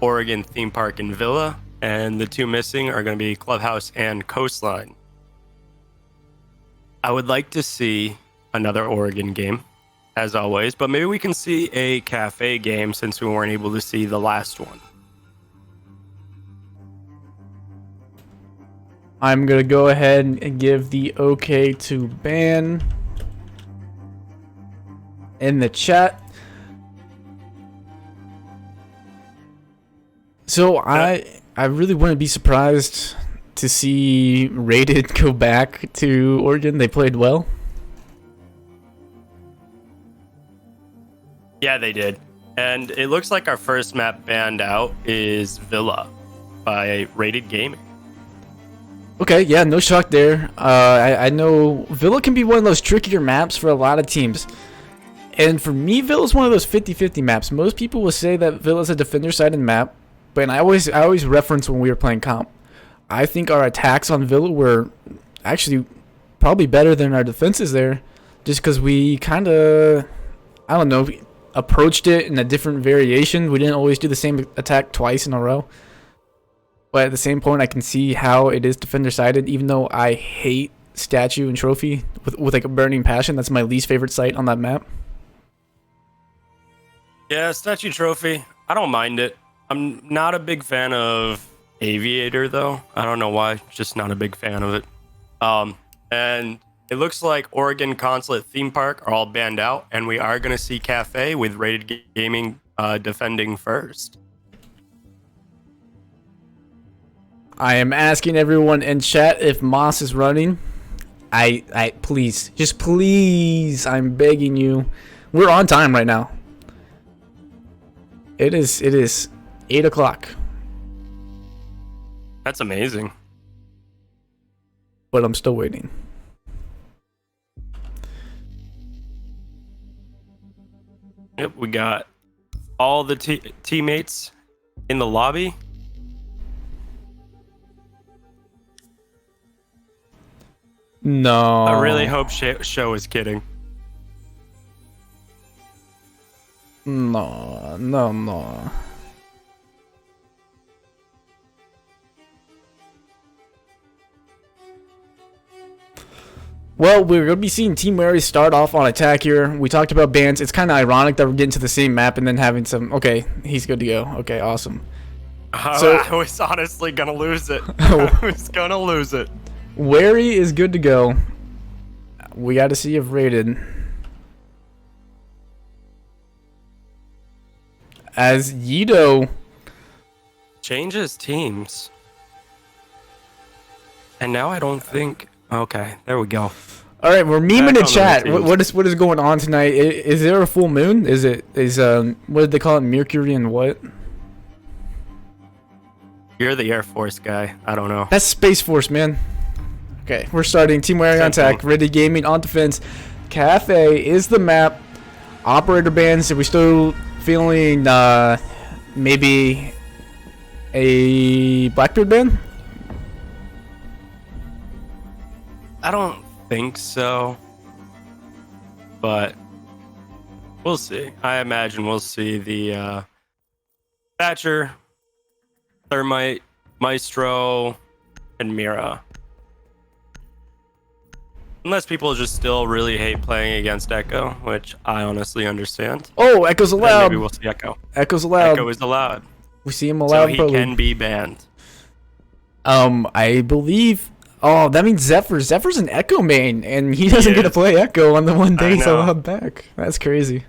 Oregon Theme Park and Villa, and the two missing are going to be Clubhouse and Coastline. I would like to see another Oregon game, as always, but maybe we can see a cafe game since we weren't able to see the last one. I'm going to go ahead and give the okay to ban in the chat. So I really wouldn't be surprised to see Rated go back to Oregon. They played well. Yeah, they did. And it looks like our first map banned out is Villa by Rated Gaming. Okay, yeah, no shock there. I know Villa can be one of those trickier maps for a lot of teams. And for me, Villa's one of those 50-50 maps. Most people will say that Villa's a defender-sided map, but I always reference when we were playing comp. I think our attacks on Villa were actually probably better than our defenses there, just because we kind of, I don't know, approached it in a different variation. We didn't always do the same attack twice in a row. But at the same point, I can see how it is defender-sided, even though I hate statue and trophy with like a burning passion. That's my least favorite site on that map. Yeah, statue trophy. I don't mind it. I'm not a big fan of Aviator, though. I don't know why. Just not a big fan of it. And it looks like Oregon Consulate Theme Park are all banned out, and we are going to see Cafe with Rated Gaming defending first. I am asking everyone in chat if Moss is running. I please, just please, I'm begging you. We're on time right now. It is 8 o'clock. That's amazing. But I'm still waiting. Yep, we got all the teammates in the lobby. No. I really hope Show is kidding. No. Well, we're going to be seeing Team Mary start off on attack here. We talked about bans. It's kind of ironic that we're getting to the same map and then having some... Okay, he's good to go. Okay, awesome. So, I was honestly going to lose it. I was going to lose it. Wary is good to go. We got to see if Rated. As Yido changes teams. And now I don't think... Okay, there we go. All right, we're memeing in chat. What is going on tonight? Is there a full moon? What did they call it? Mercury and what? You're the Air Force guy. I don't know. That's Space Force, man. Okay, we're starting. Team Wearing on attack. Ready Gaming on defense. Cafe is the map. Operator bans. Are we still feeling maybe a Blackbeard ban? I don't think so. But we'll see. I imagine we'll see the Thatcher, Thermite, Maestro, and Mira. Unless people just still really hate playing against Echo, which I honestly understand. Oh, Echo's allowed. Maybe we'll see Echo. Echo's allowed. Echo is allowed. We see him allowed. So he can be banned. I believe... Oh, that means Zephyr. Zephyr's an Echo main, and he doesn't get to play Echo on the one day he's allowed back. That's crazy.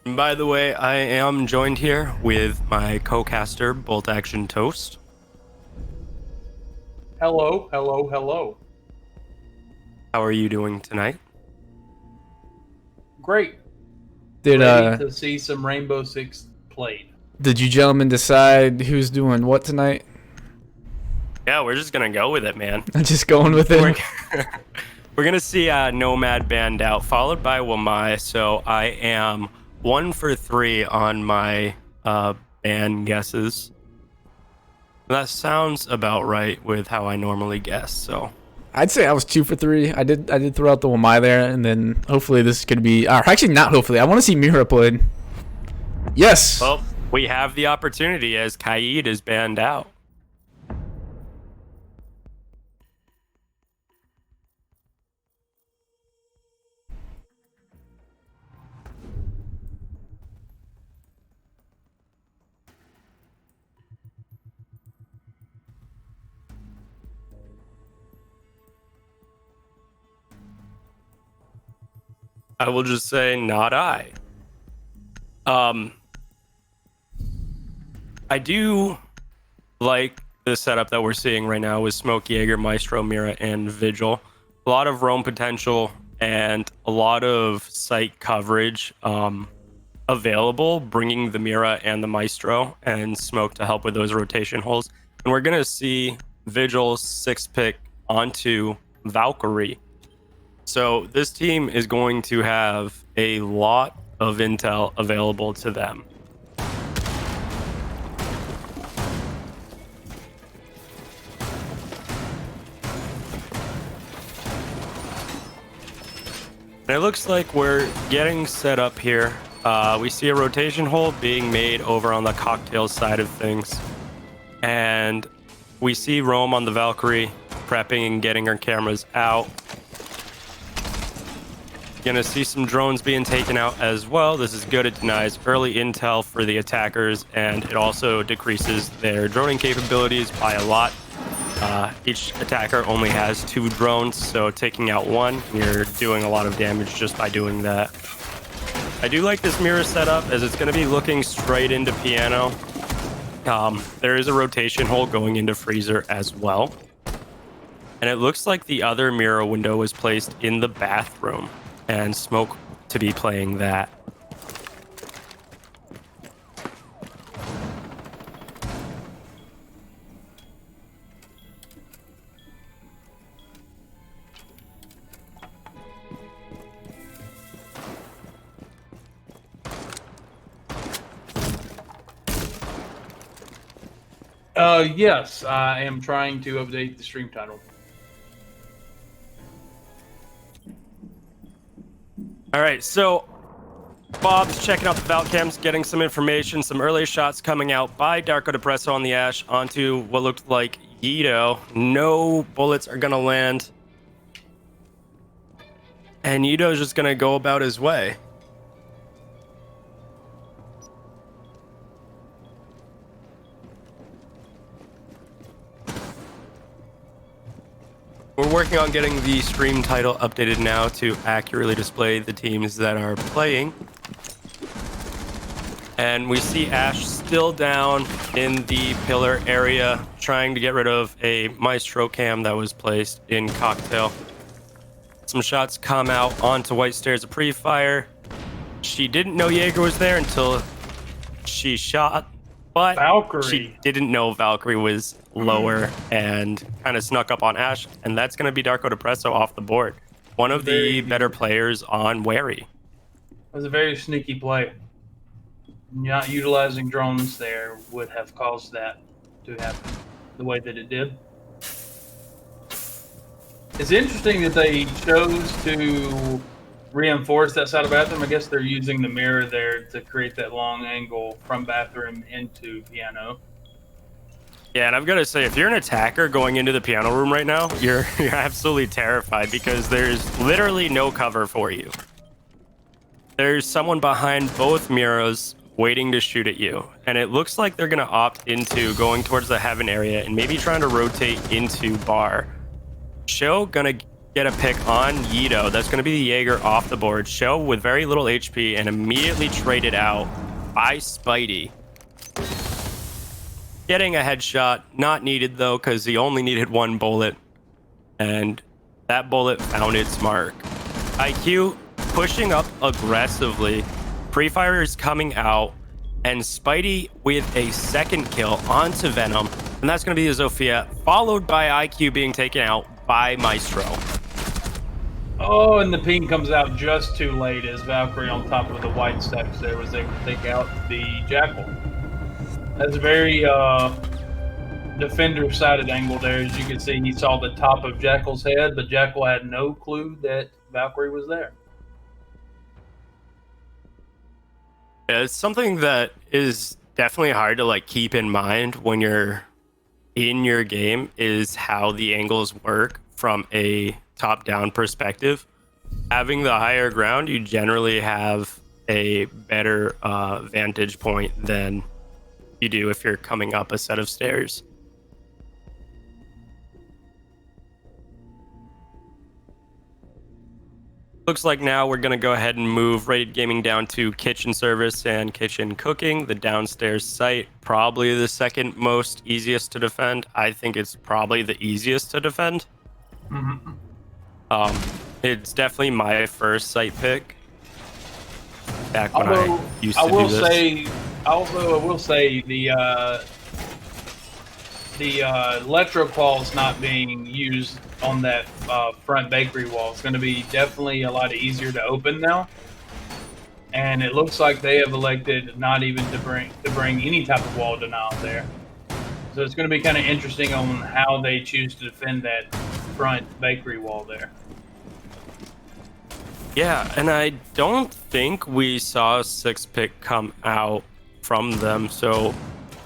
And by the way, I am joined here with my co-caster, Bolt Action Toast. Hello, hello, hello. How are you doing tonight? Great. Ready to see some Rainbow Six played. Did you gentlemen decide who's doing what tonight? Yeah, we're just gonna go with it, man. I'm just going with it. We're gonna see Nomad banned out, followed by Wamai. So I am 1 for 3 on my ban guesses. That sounds about right with how I normally guess. So I'd say I was 2 for 3. I did throw out the Wamai there, and then hopefully this is gonna be. Actually, not hopefully. I want to see Mira played. Yes. Well, we have the opportunity as Kaid is banned out. I will just say, not I. I do like the setup that we're seeing right now with Smoke, Jaeger, Maestro, Mira, and Vigil. A lot of roam potential and a lot of site coverage available, bringing the Mira and the Maestro and Smoke to help with those rotation holes. And we're going to see Vigil 6-pick onto Valkyrie. So this team is going to have a lot of intel available to them. And it looks like we're getting set up here. We see a rotation hole being made over on the cocktail side of things. And we see Rome on the Valkyrie prepping and getting her cameras out. Gonna see some drones being taken out as well. This is good. It denies early intel for the attackers, and it also decreases their droning capabilities by a lot. Each attacker only has 2 drones, so taking out one, you're doing a lot of damage just by doing that. I do like this mirror setup as it's going to be looking straight into piano. There is a rotation hole going into freezer as well. And it looks like the other mirror window was placed in the bathroom, and Smoke to be playing that. Yes, I am trying to update the stream title. All right, so Bob's checking out the Valcams, getting some information, some early shots coming out by Darko Depresso on the Ash onto what looked like Yido. No bullets are going to land. And Yido's just going to go about his way. We're working on getting the stream title updated now to accurately display the teams that are playing. And we see Ash still down in the pillar area, trying to get rid of a Maestro cam that was placed in Cocktail. Some shots come out onto White Stairs of pre-fire. She didn't know Jaeger was there until she shot, but Valkyrie. she didn't know Valkyrie was lower and kind of snuck up on Ash, and that's going to be Darko Depresso off the board. One of the better players on Wary. It was a very sneaky play. Not utilizing drones there would have caused that to happen the way that it did. It's interesting that they chose to reinforce that side of bathroom. I guess they're using the mirror there to create that long angle from bathroom into piano. Yeah, and I've got to say, if you're an attacker going into the piano room right now, you're absolutely terrified because there's literally no cover for you. There's someone behind both mirrors waiting to shoot at you, and it looks like they're going to opt into going towards the heaven area and maybe trying to rotate into bar. Show gonna get a pick on Yido. That's gonna be the Jaeger off the board. Show with very little HP and immediately traded out by Spidey. Getting a headshot, not needed though, because he only needed 1 bullet, and that bullet found its mark. IQ pushing up aggressively. Pre-fire is coming out, and Spidey with a second kill onto Venom, and that's going to be the Zofia, followed by IQ being taken out by Maestro. Oh, and the ping comes out just too late as Valkyrie on top of the white steps there was able to take out the Jackal. That's very defender-sided angle there. As you can see, he saw the top of Jackal's head, but Jackal had no clue that Valkyrie was there. Yeah, it's something that is definitely hard to like keep in mind when you're in your game is how the angles work from a top-down perspective. Having the higher ground, you generally have a better vantage point than you do if you're coming up a set of stairs. Looks like now we're going to go ahead and move Rated Gaming down to kitchen service and kitchen cooking. The downstairs site, probably the second most easiest to defend. I think it's probably the easiest to defend. It's definitely my first site pick. Back when I used to do this. Although I will say the electroqual's not being used on that front bakery wall. It's going to be definitely a lot easier to open now, and it looks like they have elected not even to bring any type of wall denial there. So it's going to be kind of interesting on how they choose to defend that front bakery wall there. Yeah, and I don't think we saw a 6-pick come out from them, so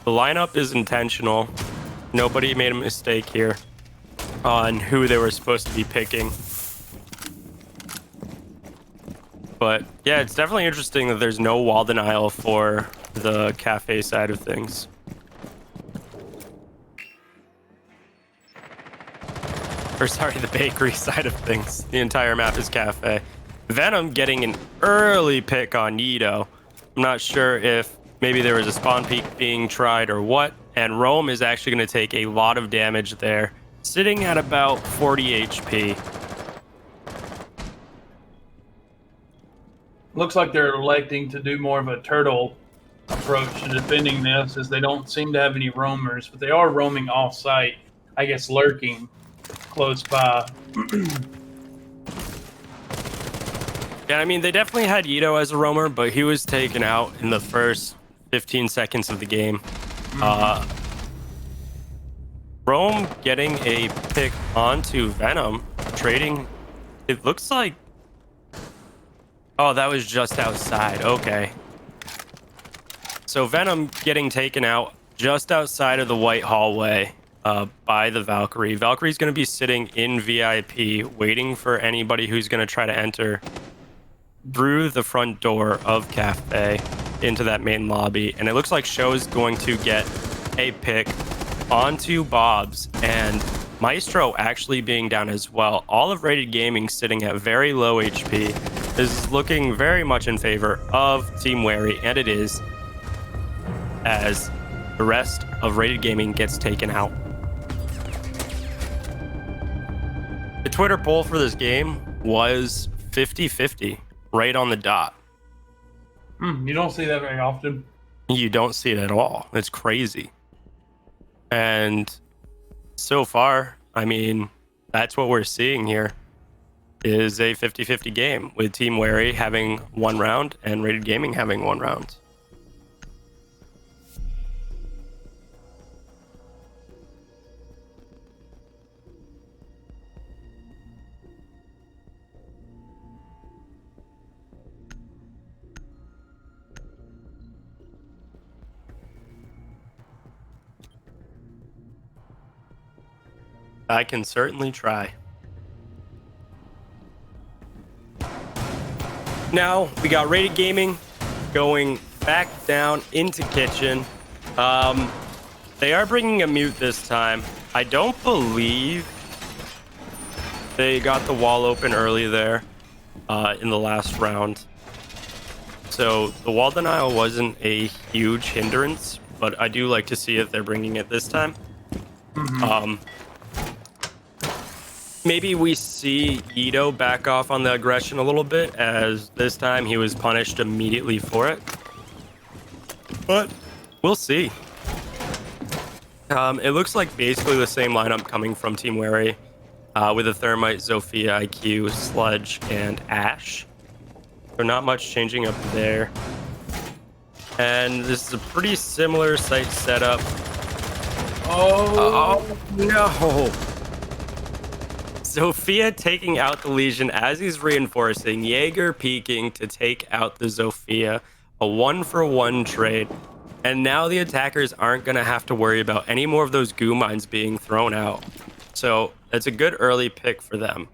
the lineup is intentional. Nobody made a mistake here on who they were supposed to be picking. But yeah, it's definitely interesting that there's no wall denial for the cafe side of things. Or sorry, the bakery side of things. The entire map is cafe. Venom getting an early pick on Yido. I'm not sure if maybe there was a spawn peek being tried or what. And Rome is actually going to take a lot of damage there, sitting at about 40 HP. Looks like they're electing to do more of a turtle approach to defending this, as they don't seem to have any roamers, but they are roaming off-site, I guess lurking close by. Yeah, I mean, they definitely had Yido as a roamer, but he was taken out in the first 15 seconds of the game. Rome getting a pick onto Venom, trading. It looks like. Oh, that was just outside. Okay. So Venom getting taken out just outside of the white hallway by the Valkyrie. Valkyrie's going to be sitting in VIP, waiting for anybody who's going to try to enter through the front door of Cafe into that main lobby. And it looks like Show's going to get a pick onto Bob's, and Maestro actually being down as well. All of Rated Gaming sitting at very low HP. This is looking very much in favor of Team Wary, and it is, as the rest of Rated Gaming gets taken out. The Twitter poll for this game was 50-50, right on the dot. You don't see that very often. You don't see it at all. It's crazy. And so far, I mean, that's what we're seeing here is a 50-50 game, with Team Wary having one round and Rated Gaming having one round. I can certainly try. Now we got Rated Gaming going back down into kitchen. They are bringing a mute this time. I don't believe they got the wall open early there in the last round. So the wall denial wasn't a huge hindrance, but I do like to see if they're bringing it this time. Maybe we see Yido back off on the aggression a little bit, as this time he was punished immediately for it. But we'll see. It looks like basically the same lineup coming from Team Wary, with a Thermite, Zofia, IQ, Sludge, and Ash. So not much changing up there. And this is a pretty similar site setup Oh, Oh, no. Zofia taking out the Legion as he's reinforcing. Jaeger peeking to take out the Zofia. A 1-for-1 trade. And now the attackers aren't going to have to worry about any more of those goo mines being thrown out. So it's a good early pick for them.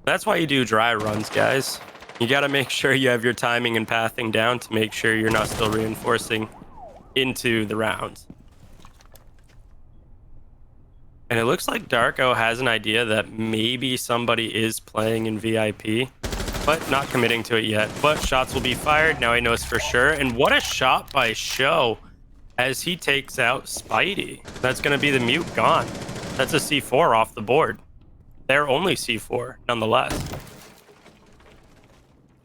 That's why you do dry runs, guys. You got to make sure you have your timing and pathing down to make sure you're not still reinforcing into the rounds. And it looks like Darko has an idea that maybe somebody is playing in VIP, but not committing to it yet. But shots will be fired. Now he knows for sure. And what a shot by Show as he takes out Spidey. That's going to be the mute gone. That's a C4 off the board. They're only C4, nonetheless.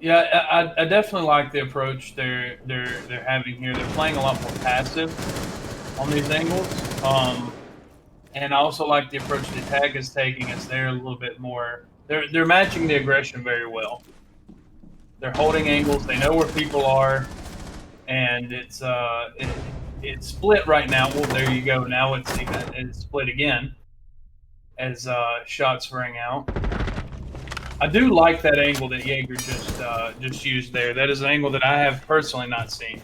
yeah, I definitely like the approach they're having here. They're playing a lot more passive on these angles. And I also like the approach the tag is taking, as they're a little bit more. They're matching the aggression very well. They're holding angles. They know where people are, and it's split right now. Well, there you go. Now it's split again as shots ring out. I do like that angle that Jaeger just used there. That is an angle that I have personally not seen.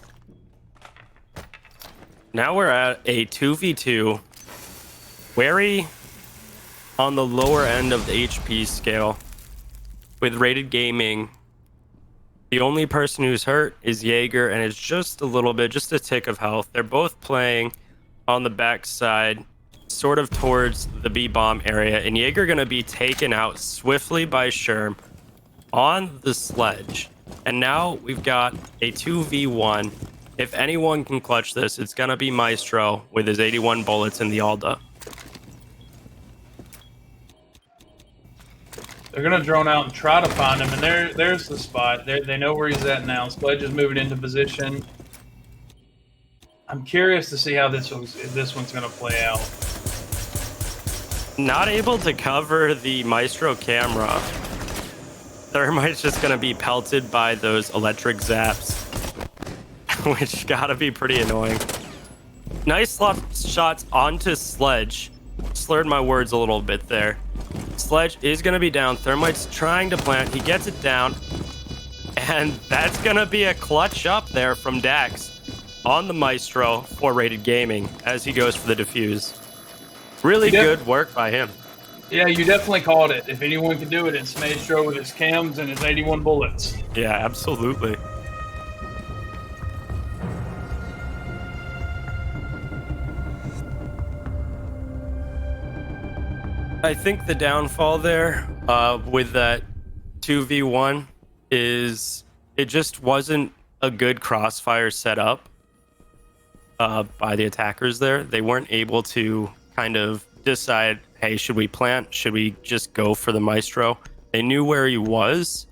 Now we're at a 2v2. Wary on the lower end of the HP scale with Rated Gaming. The only person who's hurt is Jaeger, and it's just a little bit, just a tick of health. They're both playing on the backside, sort of towards the B-bomb area, and Jaeger going to be taken out swiftly by Sherm on the sledge. And now we've got a 2v1. If anyone can clutch this, it's going to be Maestro with his 81 bullets in the Alda. They're gonna drone out and try to find him, and there's the spot. They know where he's at now. Sledge is moving into position. I'm curious to see how this one's gonna play out. Not able to cover the Maestro camera. Thermite's just gonna be pelted by those electric zaps, which gotta be pretty annoying. Nice shots onto Sledge. Slurred my words a little bit there. Sledge is going to be down. Thermite's trying to plant. He gets it down. And that's going to be a clutch up there from Dax on the Maestro for Rated Gaming as he goes for the defuse. Really good work by him. Yeah, you definitely called it. If anyone can do it, it's Maestro with his cams and his 81 bullets. Yeah, absolutely. I think the downfall there with that 2v1 is it just wasn't a good crossfire set up by the attackers there. They weren't able to kind of decide, hey, should we plant? Should we just go for the Maestro? They knew where he was,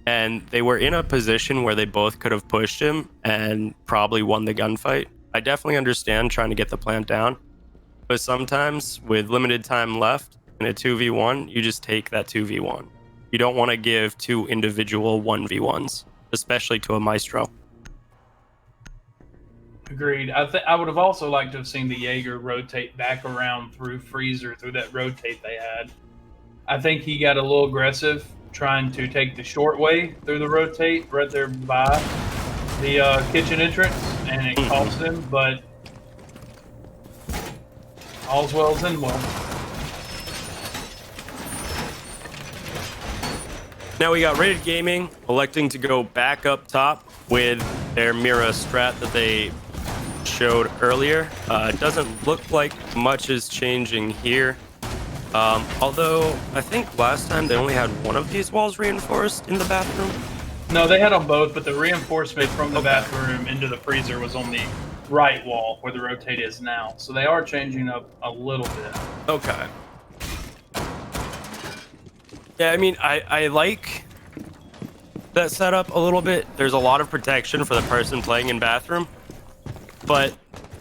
and they were in a position where they both could have pushed him and probably won the gunfight. I definitely understand trying to get the plant down, but sometimes with limited time left, in a 2v1, you just take that 2v1. You don't want to give two individual 1v1s, especially to a Maestro. Agreed. I would have also liked to have seen the Jaeger rotate back around through Freezer, through that rotate they had. I think he got a little aggressive trying to take the short way through the rotate right there by the kitchen entrance, and it cost him, but all's well as in well. Now we got Rated Gaming electing to go back up top with their Mira strat that they showed earlier. It doesn't look like much is changing here. Although I think last time they only had one of these walls reinforced in the bathroom. No, they had on both, but the reinforcement from the bathroom into the freezer was on the right wall where the rotate is now. So they are changing up a little bit. Okay. Yeah, I mean, I like that setup a little bit. There's a lot of protection for the person playing in bathroom, but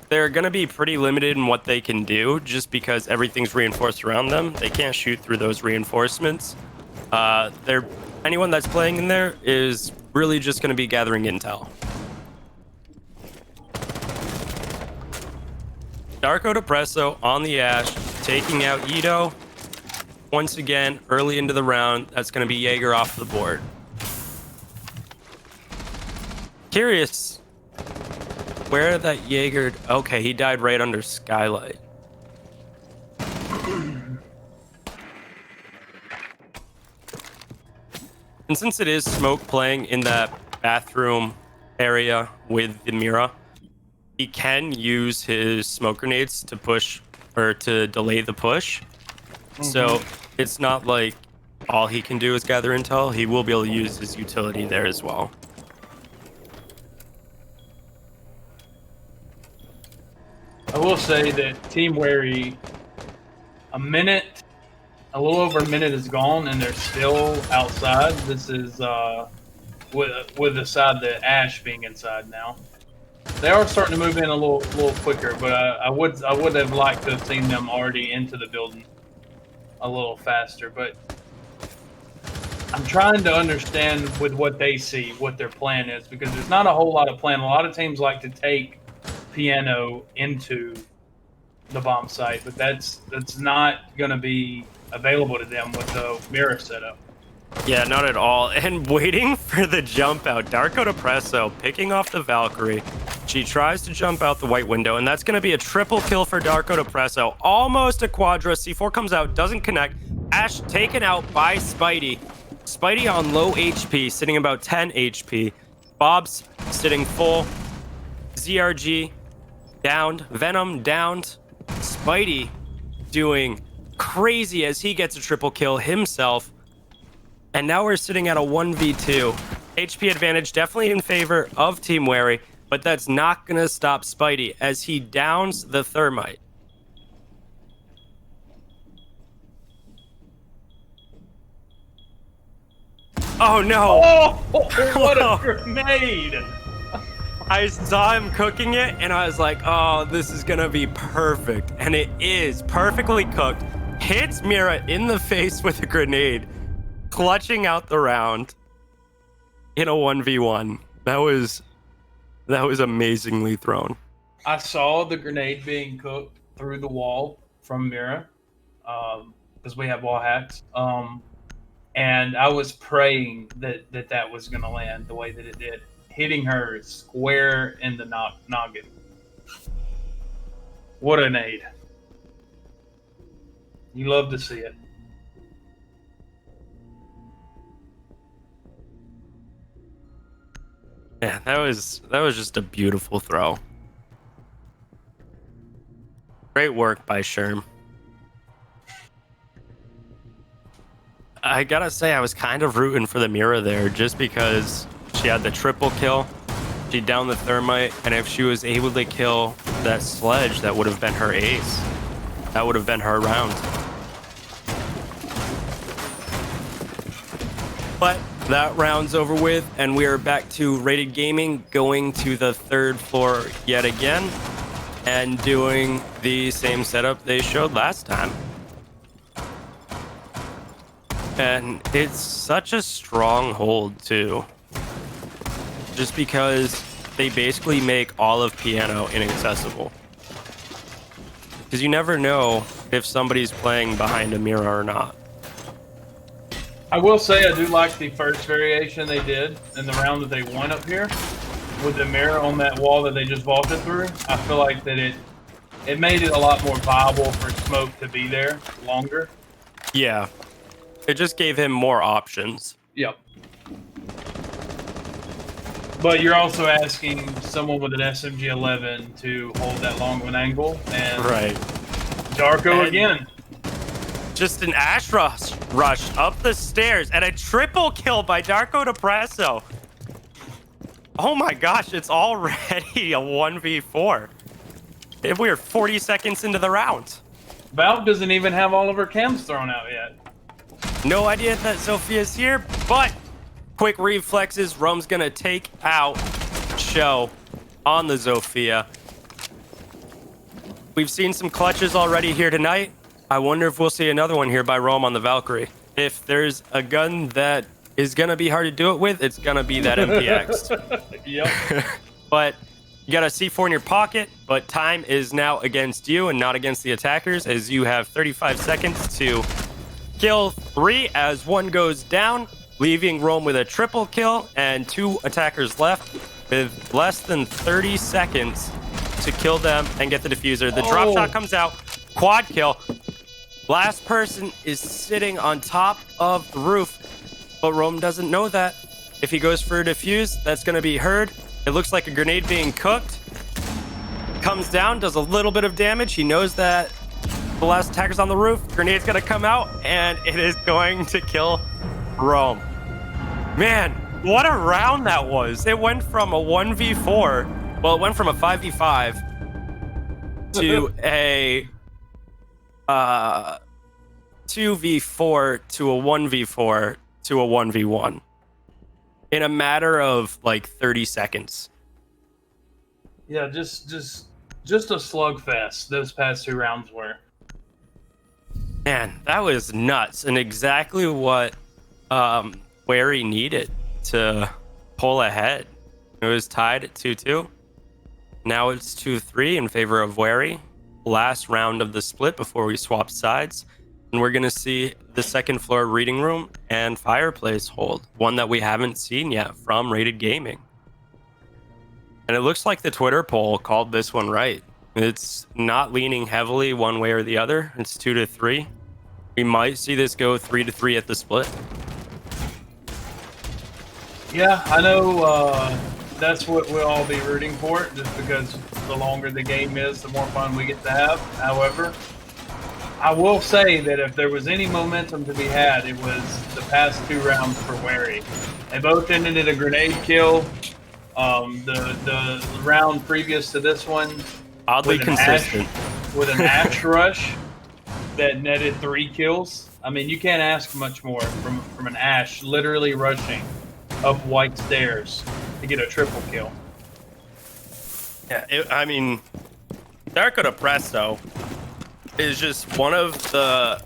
they're going to be pretty limited in what they can do just because everything's reinforced around them. They can't shoot through those reinforcements. Anyone that's playing in there is really just going to be gathering intel. Darko Depresso on the Ash, taking out Ito. Once again, early into the round, that's going to be Jaeger off the board. Curious where that Jaeger... Okay, he died right under Skylight. And since it is Smoke playing in that bathroom area with the Mira, he can use his smoke grenades to push or to delay the push. So it's not like all he can do is gather intel. He will be able to use his utility there as well. I will say that Team Wary, a little over a minute is gone, and they're still outside. This is with the side, the Ash being inside now. They are starting to move in a little quicker, but I would have liked to have seen them already into the building a little faster. But I'm trying to understand with what they see, what their plan is, because there's not a whole lot of plan. A lot of teams like to take Piano into the bomb site, but that's not going to be available to them with the mirror setup. Yeah, not at all. And waiting for the jump out, Darko Depresso picking off the Valkyrie. She tries to jump out the white window, and that's going to be a triple kill for Darko Depresso. Almost a quadra. C4 comes out, doesn't connect. Ash taken out by Spidey. Spidey on low HP, sitting about 10 HP. Bob's sitting full. ZRG downed. Venom downed. Spidey doing crazy as he gets a triple kill himself. And now we're sitting at a 1v2. HP advantage definitely in favor of Team Wary, but that's not going to stop Spidey as he downs the thermite. Oh no! Oh, what a grenade! I saw him cooking it and I was like, oh, this is gonna be perfect. And it is perfectly cooked. Hits Mira in the face with a grenade, clutching out the round in a 1v1. That was amazingly thrown. I saw the grenade being cooked through the wall from Mira, because we have wall hacks. And I was praying that was going to land the way that it did, hitting her square in the noggin. What a nade. You love to see it. Yeah, that was just a beautiful throw. Great work by Sherm. I gotta say, I was kind of rooting for the Mira there just because she had the triple kill. She downed the thermite, and if she was able to kill that sledge, that would have been her ace. That would have been her round. But that round's over with, and we are back to Rated Gaming, going to the third floor yet again, and doing the same setup they showed last time. And it's such a strong hold, too. Just because they basically make all of Piano inaccessible. Because you never know if somebody's playing behind a Mira or not. I will say I do like the first variation they did in the round that they won up here with the mirror on that wall that they just vaulted through. I feel like that it made it a lot more viable for Smoke to be there longer. Yeah. It just gave him more options. Yep. But you're also asking someone with an SMG-11 to hold that long of an angle, and Right. Darko And again. Just an Ash rush up the stairs and a triple kill by Darko Depresso. Oh my gosh, it's already a 1v4. If we're 40 seconds into the round. Valve doesn't even have all of her cams thrown out yet. No idea that Sophia's here, but quick reflexes. Rome's gonna take out Show on the Zofia. We've seen some clutches already here tonight. I wonder if we'll see another one here by Rome on the Valkyrie. If there's a gun that is gonna be hard to do it with, it's gonna be that MPX. Yep. But you got a C4 in your pocket, but time is now against you and not against the attackers, as you have 35 seconds to kill 3 as 1 goes down, leaving Rome with a triple kill and 2 attackers left with less than 30 seconds to kill them and get the diffuser. The drop shot comes out, quad kill. Last person is sitting on top of the roof, but Rome doesn't know that. If he goes for a defuse, that's going to be heard. It looks like a grenade being cooked. Comes down, does a little bit of damage. He knows that the last attacker's on the roof. Grenade's going to come out, and it is going to kill Rome. Man, what a round that was. It went from a 1v4. Well, it went from a 5v5 to a 2v4 to a 1v4 to a 1v1 in a matter of like 30 seconds. Yeah, just a slugfest those past 2 rounds were. Man, that was nuts, and exactly what Wary needed to pull ahead. It was tied at 2-2. Now it's 2-3 in favor of Wary. Last round of the split before we swap sides. And we're going to see the second floor reading room and fireplace hold, one that we haven't seen yet from Rated Gaming. And it looks like the Twitter poll called this one right. It's not leaning heavily one way or the other. It's 2-3. We might see this go 3-3 at the split. Yeah, I know that's what we'll all be rooting for, just because the longer the game is, the more fun we get to have. However, I will say that if there was any momentum to be had, it was the past 2 rounds for Wary. They both ended in a grenade kill. The round previous to this one, Oddly consistent. With an Ash rush that netted 3 kills. I mean, you can't ask much more from an Ash literally rushing up white stairs to get a triple kill. Yeah, I mean, Darko Depresso is just one of the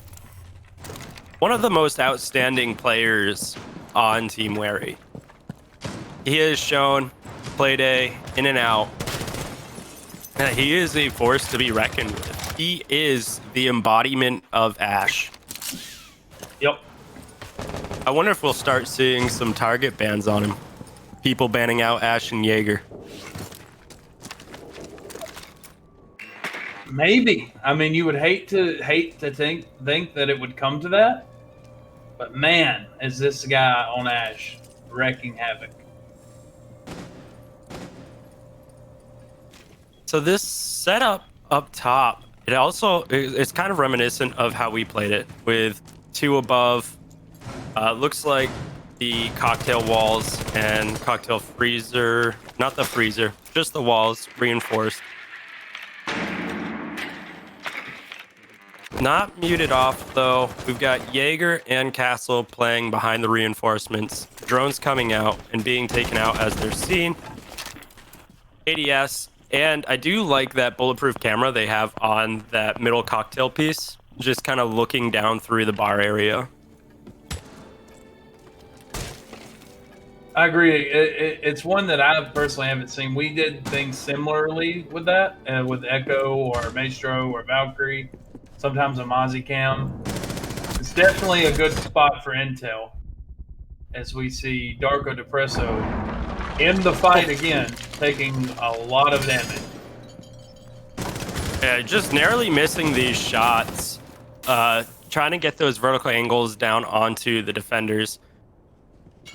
most outstanding players on Team Wary. He has shown Playday in and out that he is a force to be reckoned with. He is the embodiment of Ash. Yep. I wonder if we'll start seeing some target bans on him. People banning out Ash and Jaeger. Maybe. I mean, you would hate to think that it would come to that, but man, is this guy on Ash wreaking havoc. So this setup up top, it's kind of reminiscent of how we played it with 2 above. Looks like the cocktail walls and cocktail freezer, not the freezer, just the walls reinforced. Not muted off though. We've got Jaeger and Castle playing behind the reinforcements. Drones coming out and being taken out as they're seen. ADS, and I do like that bulletproof camera they have on that middle cocktail piece, just kind of looking down through the bar area. I agree. It's one that I personally haven't seen. We did things similarly with that, with Echo or Maestro or Valkyrie, sometimes a Mozzie Cam. It's definitely a good spot for intel, as we see Darko Depresso in the fight again, taking a lot of damage. Yeah, just narrowly missing these shots, trying to get those vertical angles down onto the defenders.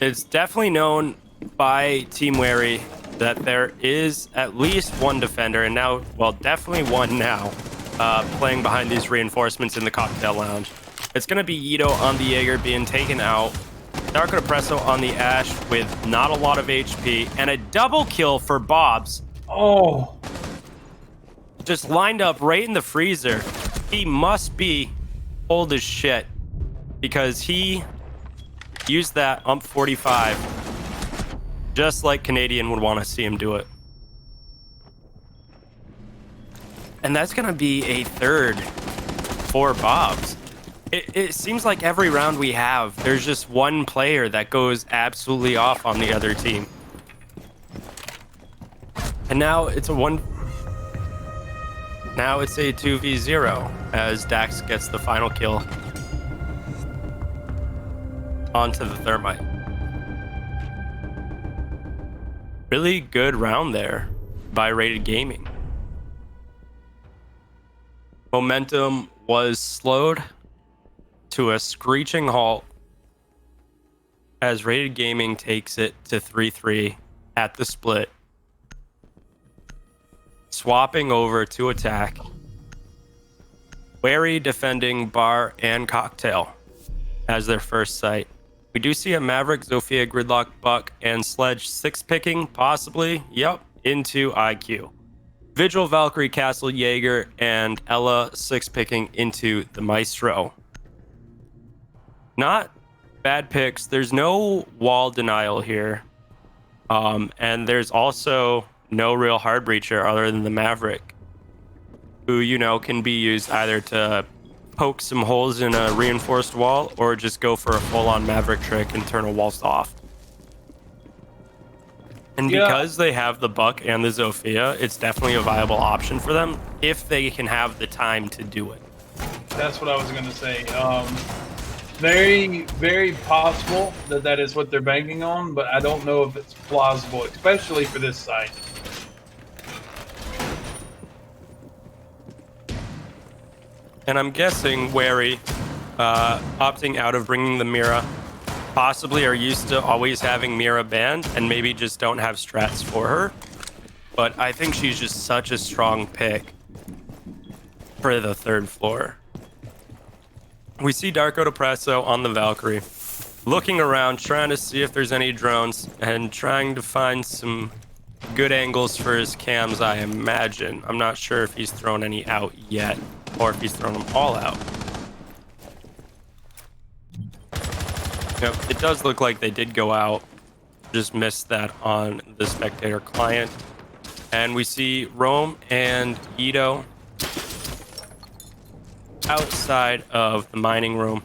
It's definitely known by Team Wary that there is at least one defender, and now, well, definitely one now, playing behind these reinforcements in the cocktail lounge. It's going to be Ito on the Jaeger being taken out. Darko Depresso on the Ash with not a lot of HP, and a double kill for Bobs. Oh, Just lined up right in the freezer. He must be old as shit, because he used that ump 45 just like Canadian would want to see him do it. And that's going to be a third for Bobs. It seems like every round we have, there's just one player that goes absolutely off on the other team. And now it's a 2v0 as Dax gets the final kill onto the Thermite. Really good round there by Rated Gaming. Momentum was slowed to a screeching halt as Rated Gaming takes it to 3-3 at the split. Swapping over to attack. Wary defending Bar and Cocktail as their first site. We do see a Maverick, Zofia, Gridlock, Buck, and Sledge 6-picking, possibly, into IQ. Vigil, Valkyrie, Castle, Jaeger, and Ella 6-picking into the Maestro. Not bad picks. There's no wall denial here. And there's also no real hard breacher other than the Maverick, who, can be used either to poke some holes in a reinforced wall or just go for a full-on Maverick trick and turn a wall soft. And because they have the Buck and the Zofia, it's definitely a viable option for them if they can have the time to do it. That's what I was going to say. Very, very possible that is what they're banking on, but I don't know if it's plausible, especially for this site. And I'm guessing Wary, opting out of bringing the Mira, possibly are used to always having Mira banned and maybe just don't have strats for her. But I think she's just such a strong pick for the third floor. We see Darko Depresso on the Valkyrie, looking around, trying to see if there's any drones and trying to find some good angles for his cams, I imagine. I'm not sure if he's thrown any out yet or if he's thrown them all out. It does look like they did go out. Just missed that on the spectator client. And we see Rome and Ito outside of the mining room,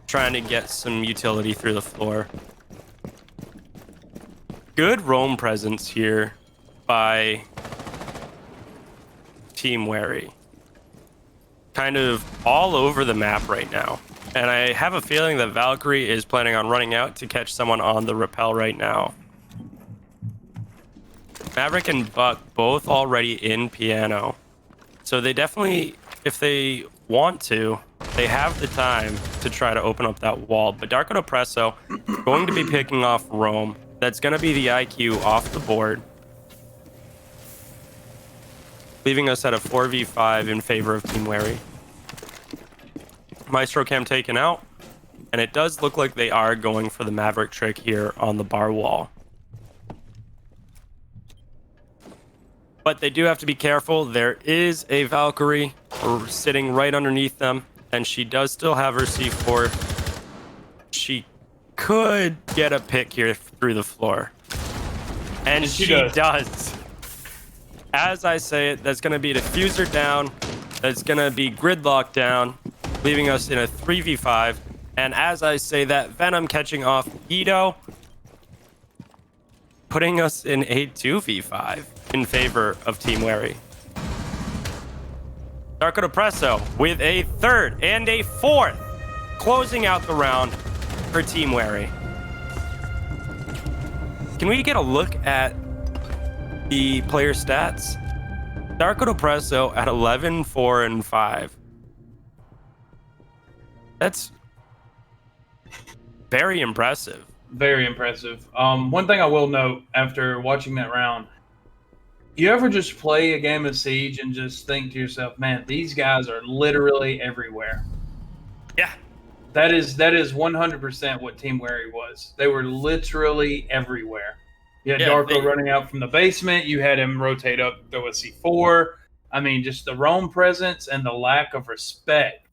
trying to get some utility through the floor. Good roam presence here by Team Wary. Kind of all over the map right now. And I have a feeling that Valkyrie is planning on running out to catch someone on the rappel right now. Maverick and Buck both already in piano. So they definitely, if they want to, they have the time to try to open up that wall. But Darko Depresso going to be picking off Rome. That's going to be the IQ off the board, leaving us at a 4v5 in favor of Team Wary. Maestro Cam taken out, and it does look like they are going for the Maverick trick here on the bar wall. But they do have to be careful. There is a Valkyrie sitting right underneath them, and she does still have her C4. She could get a pick here through the floor. And she does. As I say it, that's going to be Diffuser down. That's going to be Gridlock down, leaving us in a 3v5. And as I say that, Venom catching off Ito, putting us in a 2v5 in favor of Team Wary. Darko Depresso with a third and a fourth, closing out the round for Team Wary. Can we get a look at the player stats? Darko Depresso at 11, 4, and 5. That's very impressive. Very impressive. One thing I will note after watching that round, you ever just play a game of Siege and just think to yourself, man, these guys are literally everywhere. Yeah. That is 100% what Team Wary was. They were literally everywhere. You had Darko running out from the basement. You had him rotate up, throw a C4. I mean, just the roam presence and the lack of respect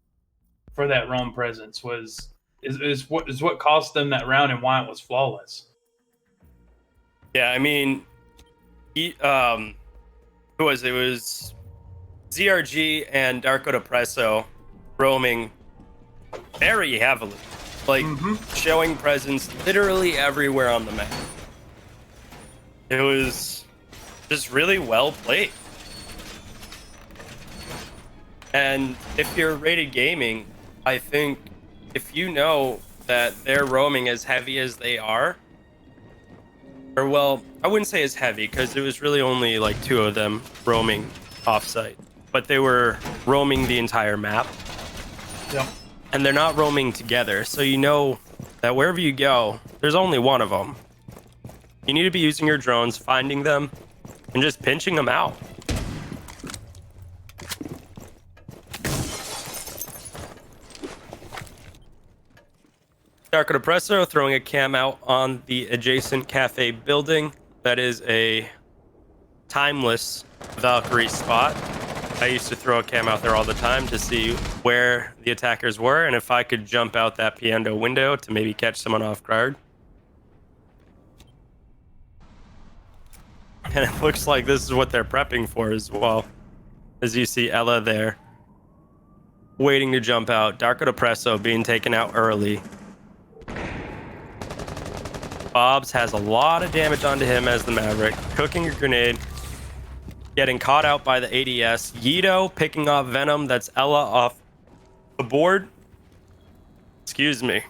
for that roam presence is what cost them that round and why it was flawless. Yeah, I mean, who was it? It was ZRG and Darko Depresso roaming very heavily, like showing presence literally everywhere on the map. It was just really well played. And if you're rated gaming, I think if you know that they're roaming as heavy as they are, or well, I wouldn't say as heavy because it was really only like 2 of them roaming offsite, but they were roaming the entire map. Yep. And they're not roaming together, so you know that wherever you go, there's only one of them. You need to be using your drones, finding them, and just pinching them out. Darko Depresso throwing a cam out on the adjacent cafe building. That is a timeless Valkyrie spot. I used to throw a cam out there all the time to see where the attackers were and if I could jump out that piano window to maybe catch someone off guard. And it looks like this is what they're prepping for as well. As you see Ella there, waiting to jump out. Darko Depresso being taken out early. Bobs has a lot of damage onto him as the Maverick, cooking a grenade, getting caught out by the ADS. Yito picking off Venom. That's Ella off the board. Excuse me.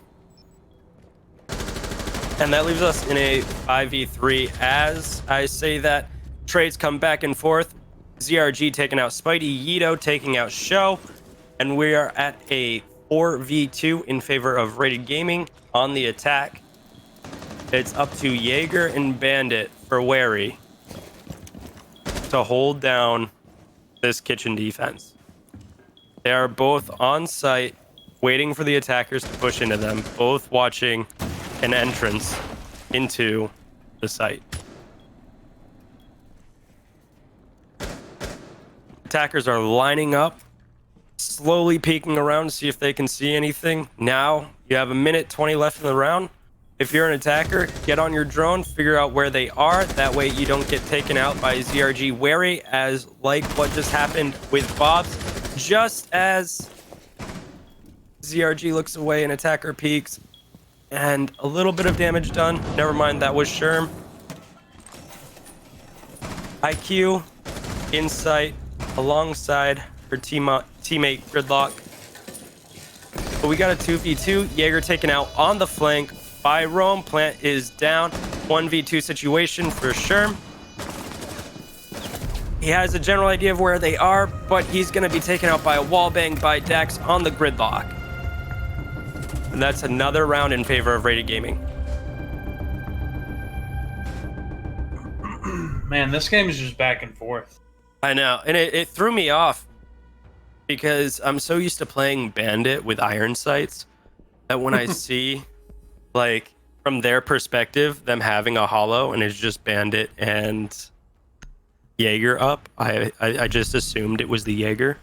And that leaves us in a 5v3. As I say that, trades come back and forth. ZRG taking out Spidey, Yito taking out Show, and we are at a 4v2 in favor of Rated Gaming on the attack. It's up to Jaeger and Bandit for Wary to hold down this kitchen defense. They are both on site, waiting for the attackers to push into them, both watching an entrance into the site. Attackers are lining up, slowly peeking around to see if they can see anything. Now, you have 1:20 left in the round. If you're an attacker, get on your drone, figure out where they are. That way you don't get taken out by ZRG. Wary, as like what just happened with Bob's. Just as ZRG looks away and attacker peeks, and a little bit of damage done. Never mind, that was Sherm. IQ, Insight, alongside her teammate Gridlock. But we got a 2v2. Jaeger taken out on the flank by Rome. Plant is down. 1v2 situation for Sherm. He has a general idea of where they are, but he's going to be taken out by a wallbang by Dex on the Gridlock. And that's another round in favor of Rated Gaming. Man, this game is just back and forth. I know, and it threw me off because I'm so used to playing Bandit with iron sights that when I see, like, from their perspective, them having a hollow and it's just Bandit and Jaeger up, I just assumed it was the Jaeger,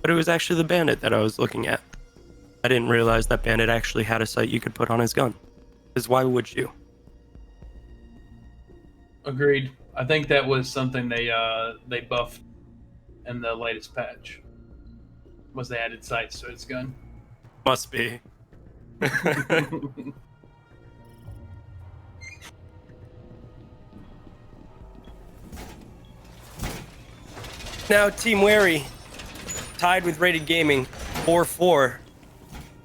but it was actually the Bandit that I was looking at. I didn't realize that Bandit actually had a sight you could put on his gun. Because why would you? Agreed. I think that was something they buffed in the latest patch. Was they added sights to his gun? Must be. Now Team Wary tied with Rated Gaming 4-4,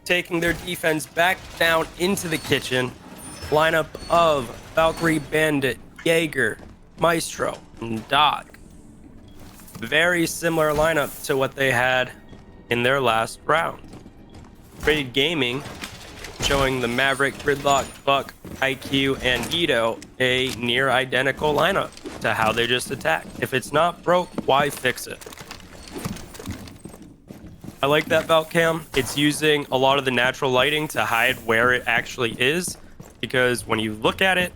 taking their defense back down into the kitchen. Lineup of Valkyrie, Bandit, Jaeger, Maestro, and Doc. Very similar lineup to what they had in their last round. Rated Gaming showing the Maverick, Gridlock, Buck, IQ, and Ito a near identical lineup to how they just attacked. If it's not broke, why fix it? I like that Valk Cam. It's using a lot of the natural lighting to hide where it actually is, because when you look at it,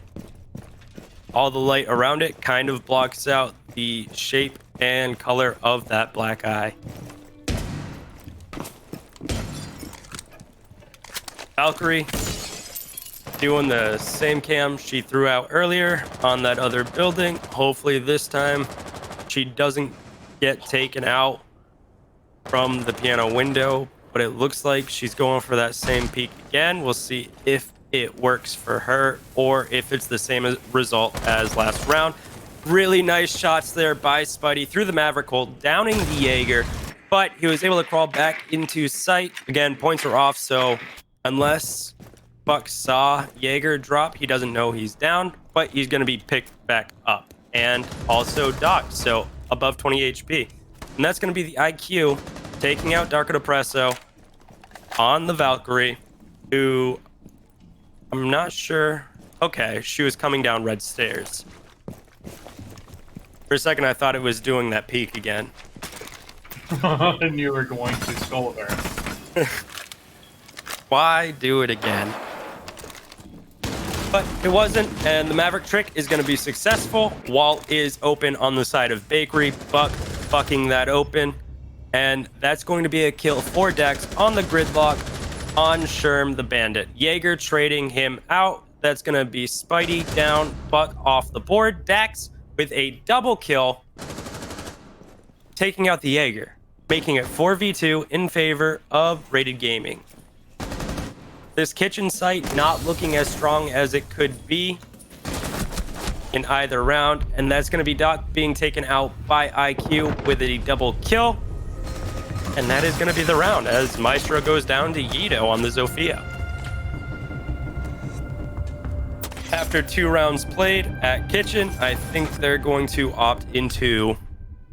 all the light around it kind of blocks out the shape and color of that black eye. Valkyrie doing the same cam she threw out earlier on that other building. Hopefully this time she doesn't get taken out from the piano window but it looks like she's going for that same peek again. We'll see if it works for her or if it's the same result as last round. Really nice shots there by Spidey through the Maverick hole, downing the Jaeger, but he was able to crawl back into sight. Again, points are off, so unless Buck saw Jaeger drop, he doesn't know he's down, but he's going to be picked back up and also docked, so above 20 HP. And that's going to be the IQ taking out Darko Depresso on the Valkyrie, who I'm not sure. Okay, she was coming down red stairs. For a second, I thought it was doing that peek again. And you were going to skull her. Why do it again? But it wasn't, and the Maverick trick is going to be successful. Wall is open on the side of Bakery. Buck fucking that open. And that's going to be a kill for Dex on the gridlock on Sherm the Bandit. Jaeger trading him out. That's going to be Spidey down, Buck off the board. Dax with a double kill, taking out the Jaeger, making it 4v2 in favor of Rated Gaming. This kitchen site not looking as strong as it could be in either round, and that's going to be Doc being taken out by IQ with a double kill. And that is going to be the round as Maestro goes down to Yido on the Zofia. After 2 rounds played at Kitchen, I think they're going to opt into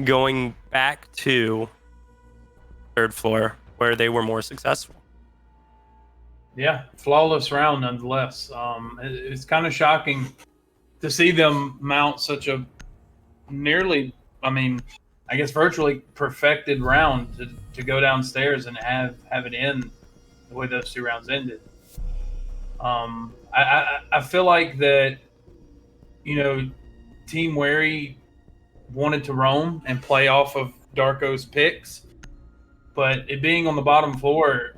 going back to 3rd floor where they were more successful. Yeah, flawless round nonetheless. It's kind of shocking to see them mount such a nearly, I guess virtually perfected round to go downstairs and have it end the way those 2 rounds ended. I feel like that, Team Wary wanted to roam and play off of Darko's picks, but it being on the bottom floor,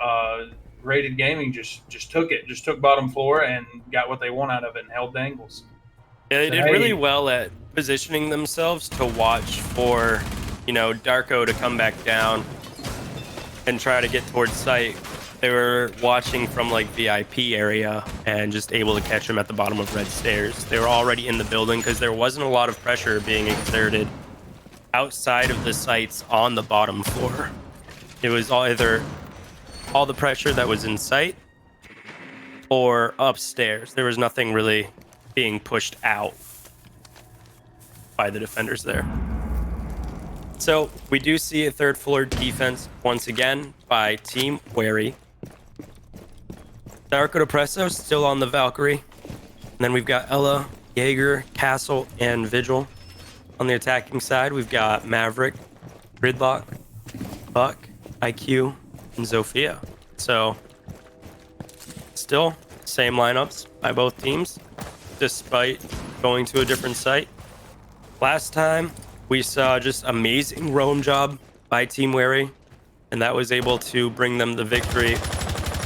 Rated Gaming just took bottom floor and got what they want out of it and held the angles. Yeah, they did really well at positioning themselves to watch for, Darko to come back down and try to get towards site. They were watching from VIP area and just able to catch him at the bottom of red stairs. They were already in the building because there wasn't a lot of pressure being exerted outside of the sites on the bottom floor. It was either all the pressure that was in sight or upstairs. There was nothing really being pushed out by the defenders there. So we do see a 3rd floor defense once again by Team Wary. Darko Depresso still on the Valkyrie. And then we've got Ella, Jaeger, Castle, and Vigil. On the attacking side, we've got Maverick, Gridlock, Buck, IQ, and Zofia. So still same lineups by both teams, despite going to a different site. Last time, we saw just amazing roam job by Team Wary, and that was able to bring them the victory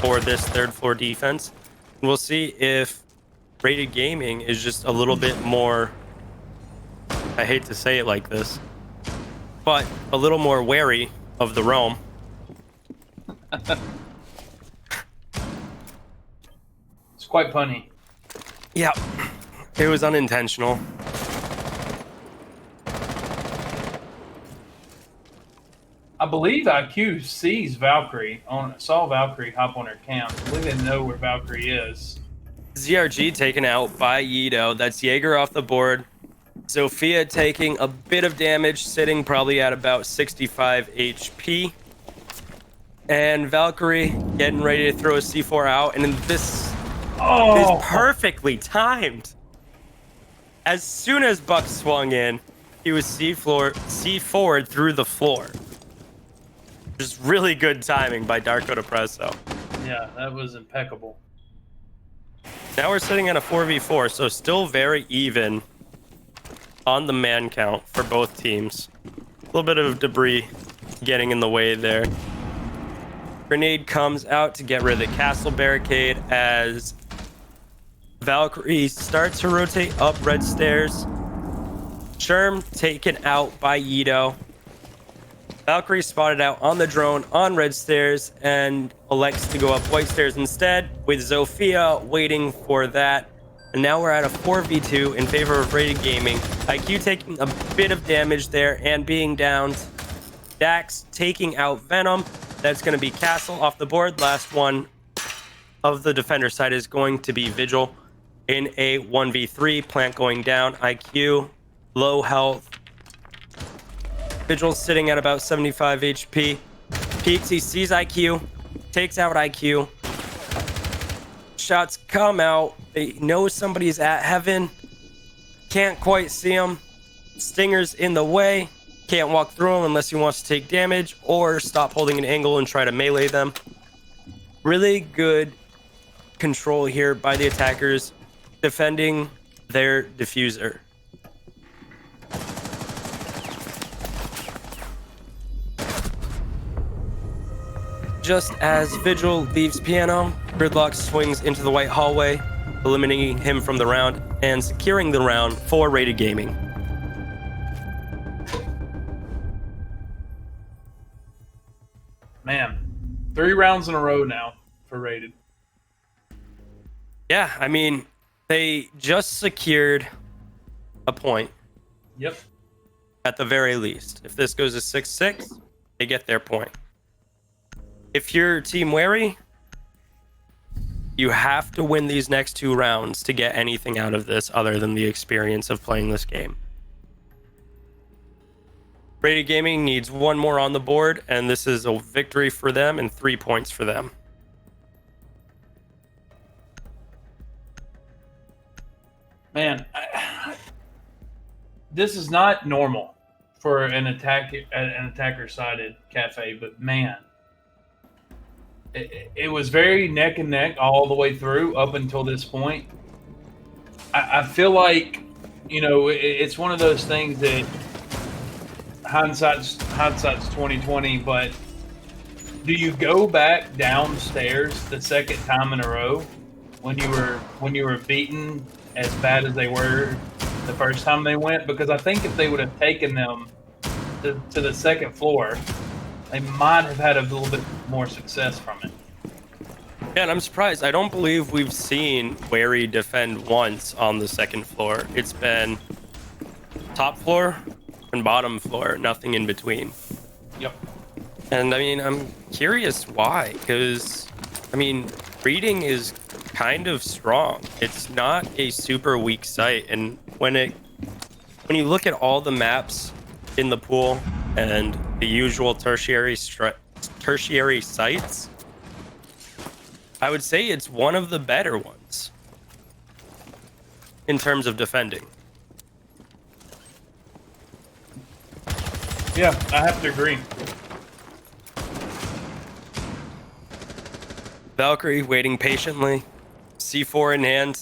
for this 3rd floor defense. We'll see if Rated Gaming is just a little bit more, I hate to say it like this, but a little more wary of the roam. It's quite punny. Yeah, it was unintentional. I believe IQ sees Valkyrie saw Valkyrie hop on her cam. I believe they know where Valkyrie is. ZRG taken out by Yido. That's Jaeger off the board. Zofia taking a bit of damage, sitting probably at about 65 HP. And Valkyrie getting ready to throw a C4 out. And this is perfectly timed. As soon as Buck swung in, he was C4'd through the floor. Just really good timing by Darko Depresso. Yeah, that was impeccable. Now we're sitting at a 4v4, so still very even on the man count for both teams. A little bit of debris getting in the way there. Grenade comes out to get rid of the castle barricade as Valkyrie starts to rotate up red stairs. Sherm taken out by Yido. Valkyrie spotted out on the drone on red stairs and elects to go up white stairs instead, with Zofia waiting for that. And now we're at a 4v2 in favor of Rated Gaming. IQ taking a bit of damage there and being downed. Dax taking out Venom. That's going to be Castle off the board. Last one of the defender side is going to be Vigil in a 1v3. Plant going down. IQ, low health. Vigil's sitting at about 75 HP. Peeks, he sees IQ, takes out IQ. Shots come out. They know somebody's at heaven. Can't quite see him. Stinger's in the way. Can't walk through him unless he wants to take damage or stop holding an angle and try to melee them. Really good control here by the attackers defending their diffuser. Just as Vigil leaves piano, Gridlock swings into the white hallway, eliminating him from the round and securing the round for Rated Gaming. Man, 3 rounds in a row now for Rated. Yeah, I mean, they just secured a point. Yep. At the very least. If this goes to 6-6, they get their point. If you're Team Wary, you have to win these next 2 rounds to get anything out of this other than the experience of playing this game. Rated Gaming needs 1 more on the board, and this is a victory for them and 3 points for them. Man, this is not normal for an attacker-sided cafe, but man, it was very neck and neck all the way through up until this point. I feel like, it's one of those things that hindsight's 2020, but do you go back downstairs the second time in a row when you were beaten as bad as they were the first time they went? Because I think if they would have taken them to the second floor, they might have had a little bit more success from it. Yeah, and I'm surprised. I don't believe we've seen Wary defend once on the second floor. It's been top floor and bottom floor, nothing in between. Yep. And I mean, I'm curious why, because I mean, reading is kind of strong. It's not a super weak site, and when you look at all the maps in the pool and the usual tertiary sites, I would say it's one of the better ones in terms of defending. Yeah, I have to agree. Valkyrie waiting patiently, C4 in hand,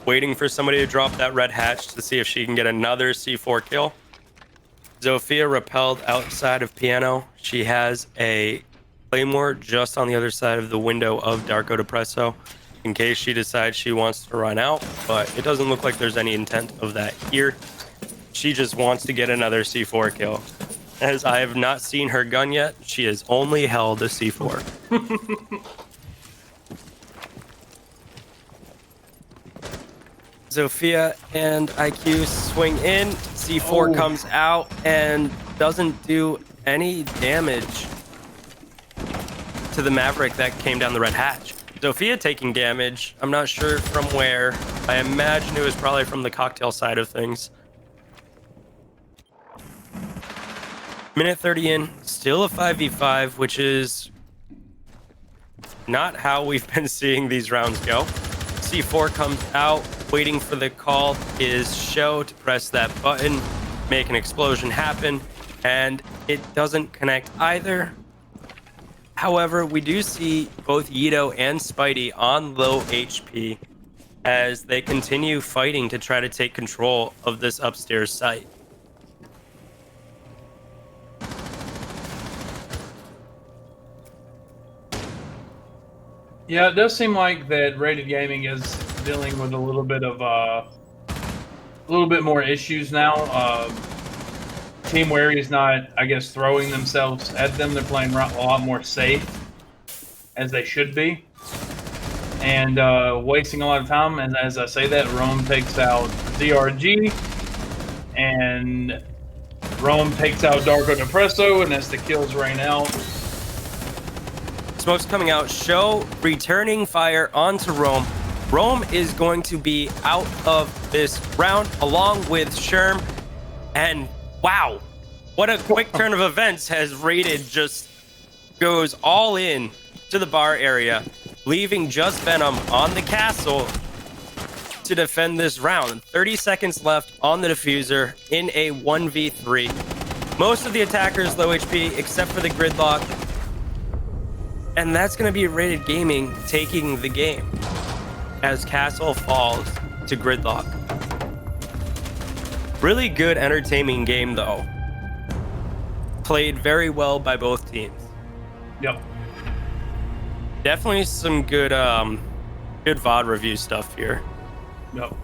waiting for somebody to drop that red hatch to see if she can get another C4 kill. Zofia repelled outside of piano. She has a claymore just on the other side of the window of Darko Depresso in case she decides she wants to run out, but it doesn't look like there's any intent of that here. She just wants to get another C4 kill. As I have not seen her gun yet, she has only held a C4. Zofia and IQ swing in. C4 comes out and doesn't do any damage to the Maverick that came down the red hatch. Zofia taking damage. I'm not sure from where. I imagine it was probably from the cocktail side of things. Minute 30 in, still a 5v5, which is not how we've been seeing these rounds go. C4 comes out, waiting for the call is show to press that button, make an explosion happen, and it doesn't connect either. However, we do see both Yito and Spidey on low HP as they continue fighting to try to take control of this upstairs site. Yeah, it does seem like that Rated Gaming is dealing with a little bit more issues now. Team Wary is not, I guess, throwing themselves at them. They're playing a lot more safe, as they should be, and wasting a lot of time. And as I say that, Rome takes out ZRG, and Rome takes out Darko Depresso, and as the kills rain out, Smoke's coming out. Show returning fire onto Rome. Rome is going to be out of this round along with Sherm. And wow, what a quick turn of events as Rated just goes all in to the bar area, leaving just Venom on the castle to defend this round. 30 seconds left on the diffuser in a 1v3. Most of the attackers low HP except for the Gridlock. And that's going to be Rated Gaming taking the game as Castle falls to Gridlock. Really good, entertaining game, though. Played very well by both teams. yep. Definitely some good good VOD review stuff here. Yep.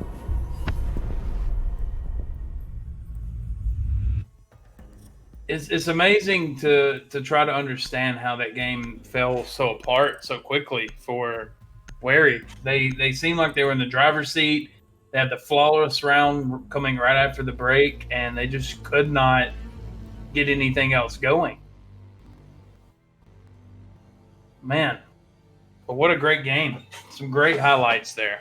It's amazing to try to understand how that game fell so apart so quickly for Wary. They seemed like they were in the driver's seat. They had the flawless round coming right after the break, and they just could not get anything else going. Man, but what a great game. Some great highlights there.